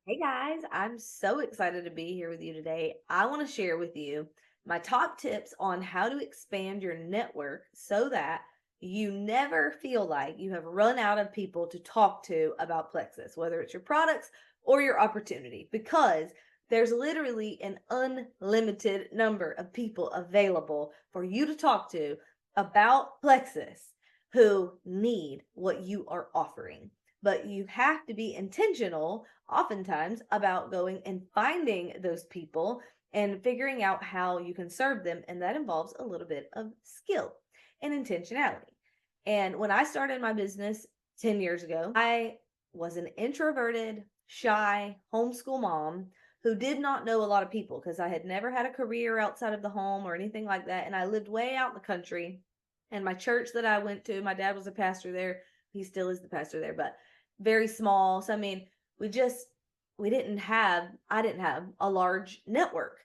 Hey guys, I'm so excited to be here with you today. I want to share with you my top tips on how to expand your network so that you never feel like you have run out of people to talk to about Plexus, whether it's your products or your opportunity, because there's literally an unlimited number of people available for you to talk to about Plexus who need what you are offering. But you have to be intentional oftentimes about going and finding those people and figuring out how you can serve them. And that involves a little bit of skill and intentionality. And when I started my business 10 years ago, I was an introverted, shy homeschool mom who did not know a lot of people because I had never had a career outside of the home or anything like that. And I lived way out in the country. And my church that I went to, my dad was a pastor there. He still is the pastor there, but very small. So, I mean, we just we didn't have I didn't have a large network.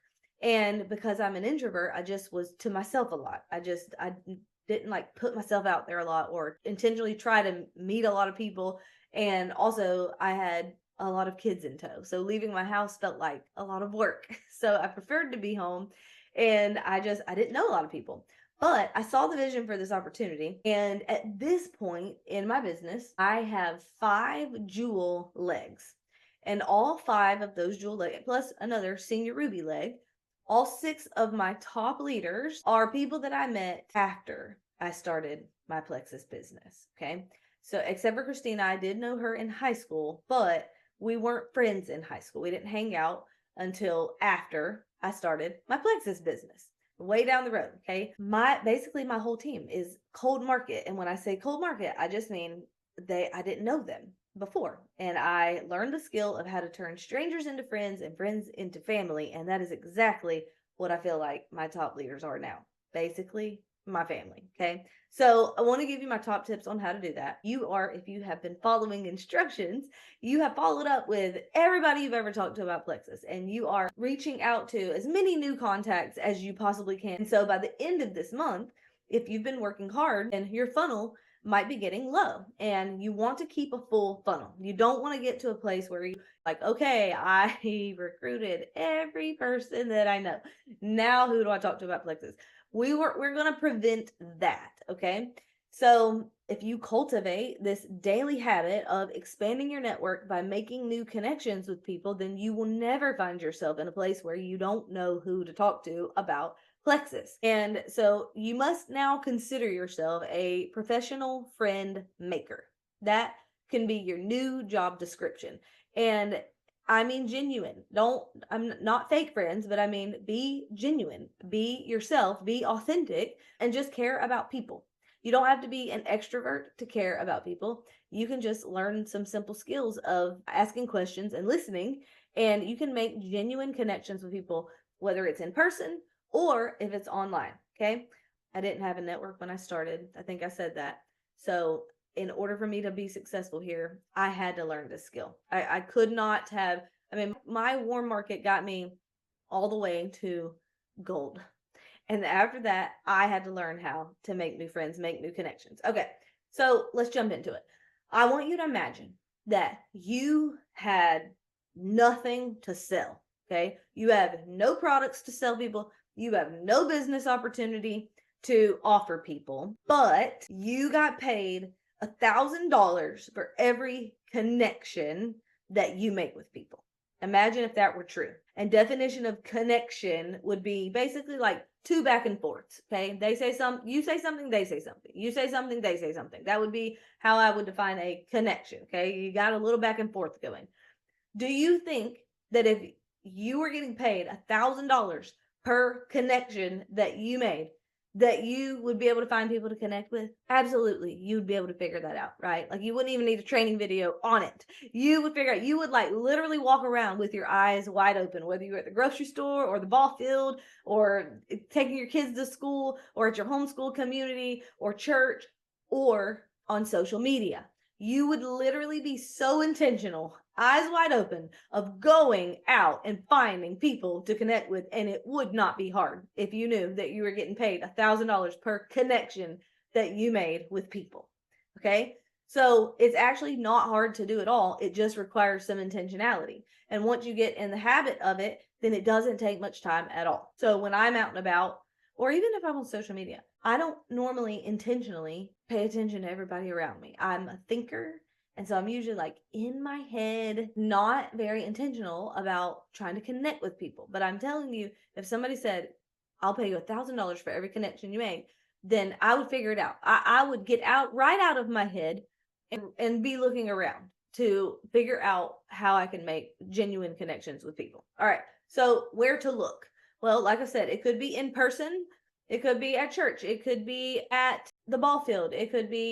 And because I'm an introvert, I just was to myself a lot. I didn't like put myself out there a lot or intentionally try to meet a lot of people. And also I had a lot of kids in tow. So leaving my house felt like a lot of work. So I preferred to be home, and I didn't know a lot of people. But I saw the vision for this opportunity. And at this point in my business, I have 5 jewel legs. And all 5 of those jewel legs, plus another senior ruby leg, all 6 of my top leaders are people that I met after I started my Plexus business. Okay. So, except for Christina, I did know her in high school, but we weren't friends in high school. We didn't hang out until after I started my Plexus business way down the road. Okay. My whole team is cold market. And when I say cold market, I just mean I didn't know them before. And I learned the skill of how to turn strangers into friends and friends into family. And that is exactly what I feel like my top leaders are now. Basically, my family. Okay. So I want to give you my top tips on how to do that. If you have been following instructions, you have followed up with everybody you've ever talked to about Plexus, and you are reaching out to as many new contacts as you possibly can. And so by the end of this month, if you've been working hard, and your funnel might be getting low, and you want to keep a full funnel. You don't want to get to a place where you like, okay, I recruited every person that I know. Now who do I talk to about Plexus? We're going to prevent that, okay? So, if you cultivate this daily habit of expanding your network by making new connections with people, then you will never find yourself in a place where you don't know who to talk to about Plexus. And so you must now consider yourself a professional friend maker. That can be your new job description. And I mean genuine. I'm not fake friends, but I mean be genuine, be yourself, be authentic, and just care about people. You don't have to be an extrovert to care about people. You can just learn some simple skills of asking questions and listening, and you can make genuine connections with people, whether it's in person or if it's online. Okay. I didn't have a network when I started. I think I said that. So, in order for me to be successful here, I had to learn this skill. I could not have, I mean, my warm market got me all the way to gold. And after that, I had to learn how to make new friends, make new connections. Okay, so let's jump into it. I want you to imagine that you had nothing to sell. Okay, you have no products to sell people, you have no business opportunity to offer people, but you got paid $1,000 for every connection that you make with people. Imagine if that were true. And definition of connection would be basically like 2 back and forths. Okay. You say something, they say something. You say something, they say something. That would be how I would define a connection. Okay. You got a little back and forth going. Do you think that if you were getting paid $1,000 per connection that you made, that you would be able to find people to connect with? Absolutely. You'd be able to figure that out, right? Like you wouldn't even need a training video on it. You would figure out, you would like literally walk around with your eyes wide open, whether you're at the grocery store or the ball field or taking your kids to school or at your homeschool community or church or on social media. You would literally be so intentional, eyes wide open, of going out and finding people to connect with. And it would not be hard if you knew that you were getting paid $1,000 per connection that you made with people. Okay. So it's actually not hard to do at all. It just requires some intentionality. And once you get in the habit of it, then it doesn't take much time at all. So when I'm out and about, or even if I'm on social media, I don't normally intentionally pay attention to everybody around me. I'm a thinker. And so I'm usually like in my head, not very intentional about trying to connect with people. But I'm telling you, if somebody said, I'll pay you $1,000 for every connection you make, then I would figure it out. I would get right out of my head and be looking around to figure out how I can make genuine connections with people. All right. So where to look? Well, like I said, it could be in person. It could be at church. It could be at the ball field. It could be,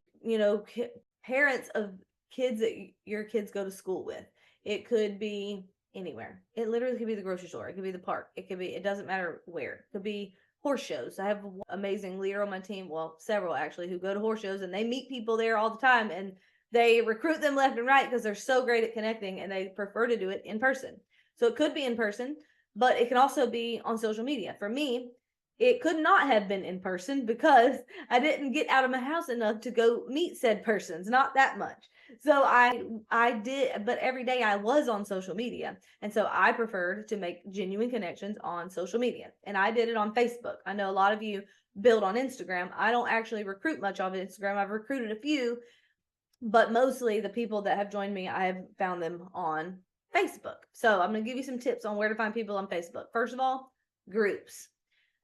parents of kids that your kids go to school with. It could be anywhere. It literally could be the grocery store. It could be the park. It doesn't matter where. It could be horse shows. I have an amazing leader on my team, well, several actually, who go to horse shows and they meet people there all the time and they recruit them left and right because they're so great at connecting and they prefer to do it in person. So it could be in person, but it can also be on social media. For me, it could not have been in person because I didn't get out of my house enough to go meet said persons, not that much. So I did, but every day I was on social media. And so I preferred to make genuine connections on social media. And I did it on Facebook. I know a lot of you build on Instagram. I don't actually recruit much on Instagram. I've recruited a few, but mostly the people that have joined me, I have found them on Facebook. So I'm going to give you some tips on where to find people on Facebook. First of all, groups.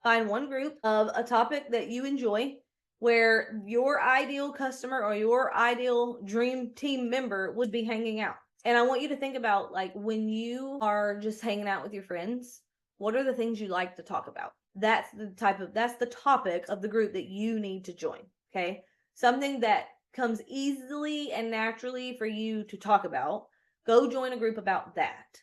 Find one group of a topic that you enjoy where your ideal customer or your ideal dream team member would be hanging out. And I want you to think about, like, when you are just hanging out with your friends, what are the things you like to talk about? That's the topic of the group that you need to join. Okay. Something that comes easily and naturally for you to talk about. Go join a group about that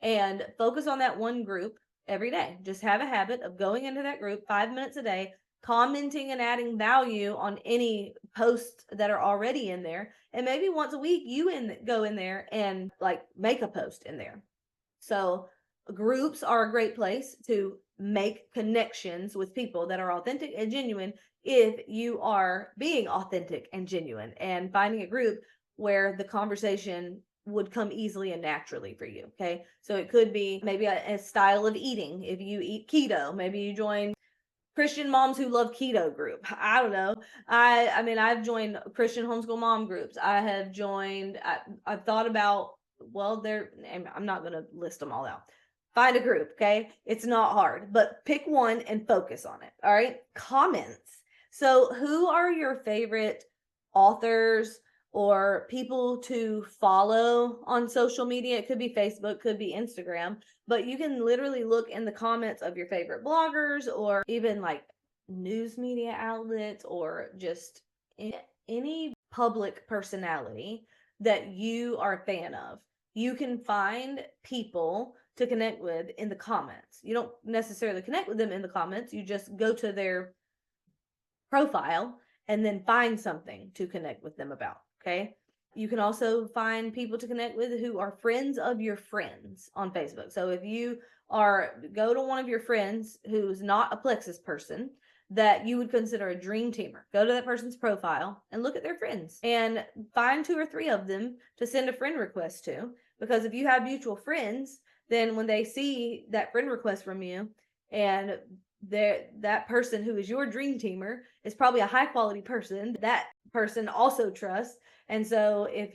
and focus on that one group every day. Just have a habit of going into that group 5 minutes a day, commenting and adding value on any posts that are already in there. And maybe once a week go in there and like make a post in there. So groups are a great place to make connections with people that are authentic and genuine if you are being authentic and genuine and finding a group where the conversation would come easily and naturally for you. Okay. So it could be maybe a style of eating. If you eat keto, maybe you join Christian moms who love keto group. I don't know. I mean, I've joined Christian homeschool mom groups. I've thought about, well, I'm not going to list them all out. Find a group. Okay. It's not hard, but pick one and focus on it. All right. Comments. So who are your favorite authors or people to follow on social media? It could be Facebook, could be Instagram, but you can literally look in the comments of your favorite bloggers or even like news media outlets or just any public personality that you are a fan of. You can find people to connect with in the comments. You don't necessarily connect with them in the comments. You just go to their profile and then find something to connect with them about. Okay. You can also find people to connect with who are friends of your friends on Facebook. So if you go to one of your friends who's not a Plexus person that you would consider a dream teamer, go to that person's profile and look at their friends and find 2 or 3 of them to send a friend request to. Because if you have mutual friends, then when they see that friend request from you and that person who is your dream teamer is probably a high quality person that person also trusts. And so if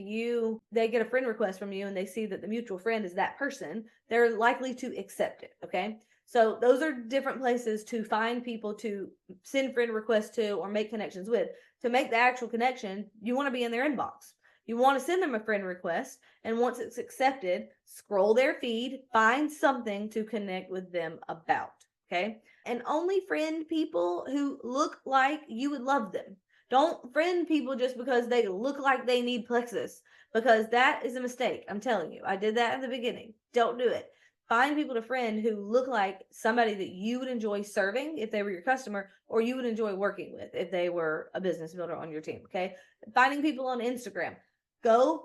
they get a friend request from you and they see that the mutual friend is that person, they're likely to accept it. Okay. So those are different places to find people to send friend requests to or make connections with. To make the actual connection, you want to be in their inbox. You want to send them a friend request, and once it's accepted, scroll their feed, find something to connect with them about. Okay. And only friend people who look like you would love them. Don't friend people just because they look like they need Plexus, because that is a mistake. I'm telling you, I did that in the beginning. Don't do it. Find people to friend who look like somebody that you would enjoy serving if they were your customer, or you would enjoy working with if they were a business builder on your team. Okay. Finding people on Instagram. Go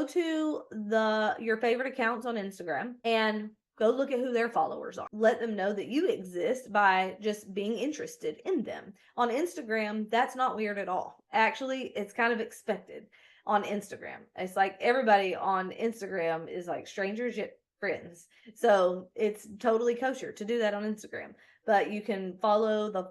to your favorite accounts on Instagram and go look at who their followers are. Let them know that you exist by just being interested in them. On Instagram, that's not weird at all. Actually, it's kind of expected. on Instagram. It's like everybody on Instagram is like strangers yet friends. So it's totally kosher to do that on Instagram. But you can follow the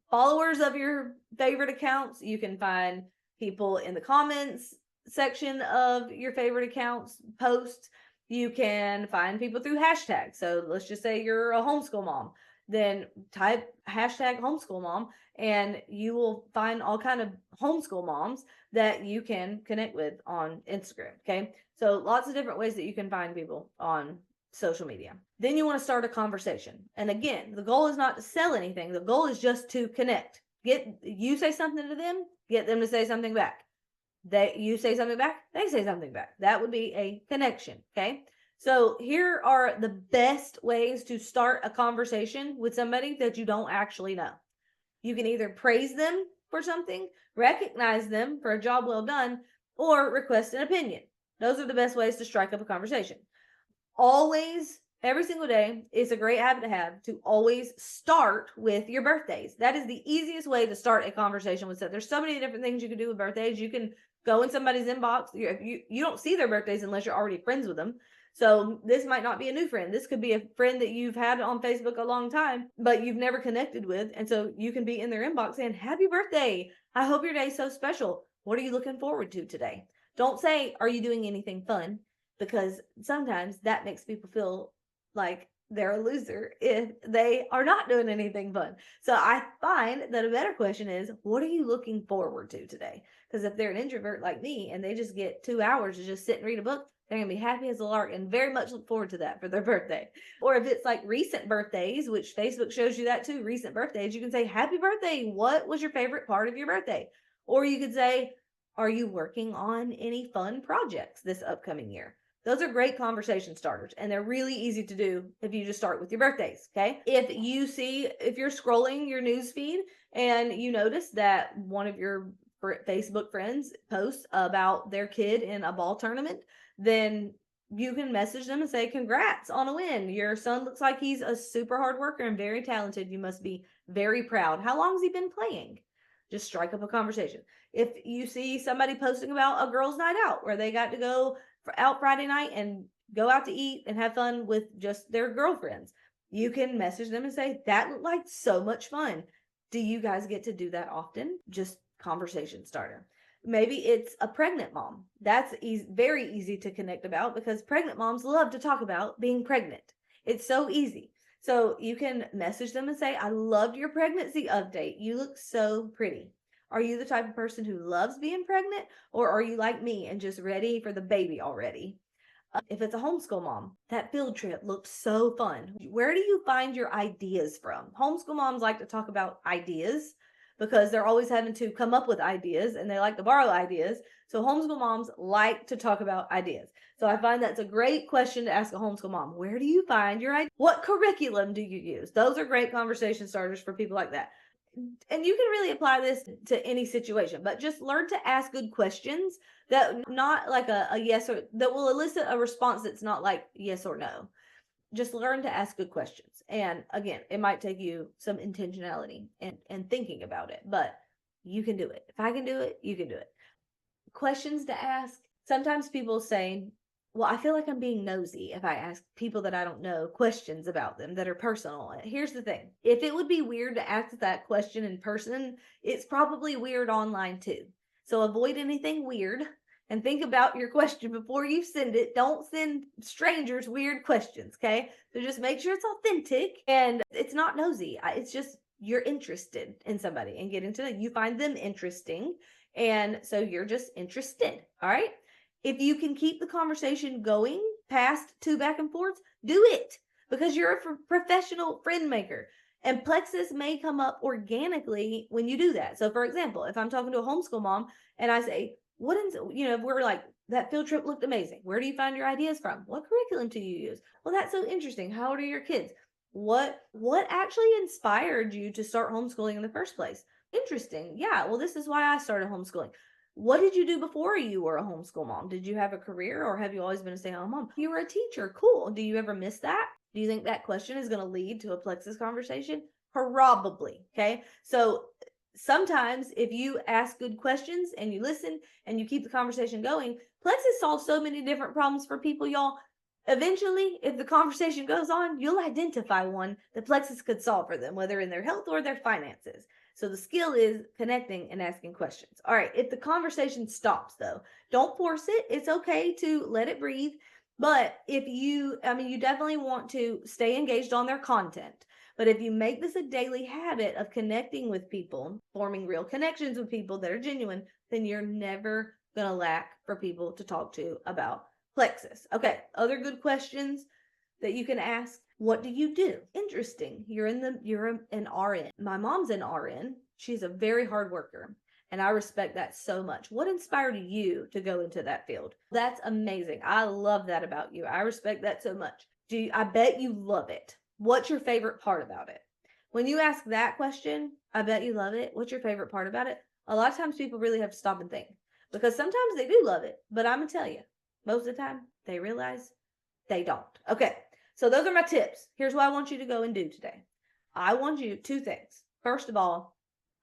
followers of your favorite accounts. You can find people in the comments section of your favorite accounts posts. You can find people through hashtags. So let's just say you're a homeschool mom, then type hashtag homeschool mom and you will find all kind of homeschool moms that you can connect with on Instagram. Okay. So lots of different ways that you can find people on social media. Then you want to start a conversation. And again, the goal is not to sell anything. The goal is just to connect. You say something to them, get them to say something back. You say something back, they say something back. That would be a connection. Okay. So here are the best ways to start a conversation with somebody that you don't actually know. You can either praise them for something, recognize them for a job well done, or request an opinion. Those are the best ways to strike up a conversation. Always, every single day, it's a great habit to have to always start with your birthdays. That is the easiest way to start a conversation with stuff. There's so many different things you can do with birthdays. You can go in somebody's inbox. You don't see their birthdays unless you're already friends with them. So this might not be a new friend. This could be a friend that you've had on Facebook a long time, but you've never connected with. And so you can be in their inbox saying, happy birthday. I hope your day is so special. What are you looking forward to today? Don't say, are you doing anything fun? Because sometimes that makes people feel like they're a loser if they are not doing anything fun. So I find that a better question is, what are you looking forward to today? Because if they're an introvert like me and they just get 2 hours to just sit and read a book, they're going to be happy as a lark and very much look forward to that for their birthday. Or if it's like recent birthdays, which Facebook shows you that too, recent birthdays, you can say, happy birthday. What was your favorite part of your birthday? Or you could say, are you working on any fun projects this upcoming year? Those are great conversation starters, and they're really easy to do if you just start with your birthdays, okay? If you're scrolling your news feed and you notice that one of your Facebook friends posts about their kid in a ball tournament, then you can message them and say, congrats on a win. Your son looks like he's a super hard worker and very talented. You must be very proud. How long has he been playing? Just strike up a conversation. If you see somebody posting about a girls' night out where they got to go out Friday night and go out to eat and have fun with just their girlfriends, you can message them and say, that looked like so much fun. Do you guys get to do that often? Just conversation starter. Maybe it's a pregnant mom. That's very easy to connect about because pregnant moms love to talk about being pregnant. It's so easy. So you can message them and say, I loved your pregnancy update. You look so pretty. Are you the type of person who loves being pregnant, or are you like me and just ready for the baby already? If it's a homeschool mom, that field trip looked so fun. Where do you find your ideas from? Homeschool moms like to talk about ideas because they're always having to come up with ideas and they like to borrow ideas. So homeschool moms like to talk about ideas. So I find that's a great question to ask a homeschool mom. Where do you find your ideas? What curriculum do you use? Those are great conversation starters for people like that. And you can really apply this to any situation, but just learn to ask good questions that not like a yes or that will elicit a response that's not like yes or no. Just learn to ask good questions. And again, it might take you some intentionality and thinking about it, but you can do it. If I can do it, you can do it. Questions to ask. Sometimes people say, well, I feel like I'm being nosy if I ask people that I don't know questions about them that are personal. Here's the thing. If it would be weird to ask that question in person, it's probably weird online too. So avoid anything weird and think about your question before you send it. Don't send strangers weird questions, okay? So just make sure it's authentic and it's not nosy. It's just you're interested in somebody and getting to know. You find them interesting, and so you're just interested, all right? If you can keep the conversation going past 2 back and forths, do it because you're a professional friend maker. And plexus may come up organically when you do that. So for example, if I'm talking to a homeschool mom and I say, if we're like, that field trip looked amazing. Where do you find your ideas from? What curriculum do you use? Well, that's so interesting. How old are your kids? What actually inspired you to start homeschooling in the first place? Interesting. Yeah, well, this is why I started homeschooling. What did you do before you were a homeschool mom? Did you have a career or have you always been a stay-at-home mom? You were a teacher. Cool. Do you ever miss that? Do you think that question is going to lead to a plexus conversation? Probably. Okay. So sometimes if you ask good questions and you listen and you keep the conversation going, Plexus solves so many different problems for people, y'all. Eventually, if the conversation goes on, you'll identify one that Plexus could solve for them, whether in their health or their finances. So the skill is connecting and asking questions. All right, if the conversation stops though, don't force it. It's okay to let it breathe. But if you, you definitely want to stay engaged on their content. But if you make this a daily habit of connecting with people, forming real connections with people that are genuine, then you're never going to lack for people to talk to about Plexus. Okay, other good questions that you can ask. What do you do? Interesting. You're an RN. My mom's an RN. She's a very hard worker, and I respect that so much. What inspired you to go into that field? That's amazing. I love that about you. I respect that so much. I bet you love it. What's your favorite part about it? When you ask that question, I bet you love it. What's your favorite part about it? A lot of times people really have to stop and think, because sometimes they do love it, but I'm going to tell you, most of the time they realize they don't. Okay, so those are my tips. Here's what I want you to go and do today. I want you two things. First of all,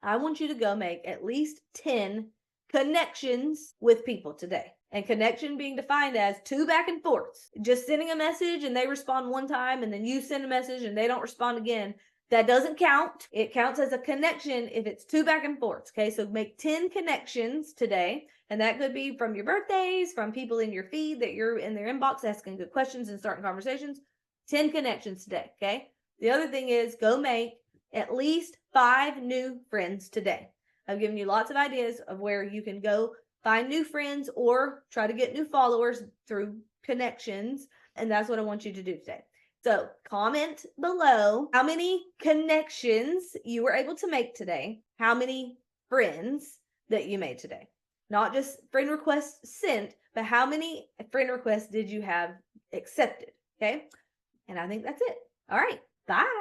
I want you to go make at least 10 connections with people today. And connection being defined as 2 back and forths. Just sending a message and they respond one time and then you send a message and they don't respond again. That doesn't count. It counts as a connection if it's 2 back and forths. Okay, so make 10 connections today. And that could be from your birthdays, from people in your feed that you're in their inbox asking good questions and starting conversations. 10 connections today. Okay. The other thing is go make at least 5 new friends today. I've given you lots of ideas of where you can go find new friends or try to get new followers through connections. And that's what I want you to do today. So comment below how many connections you were able to make today, how many friends that you made today. Not just friend requests sent, but how many friend requests did you have accepted? Okay. And I think that's it. All right. Bye.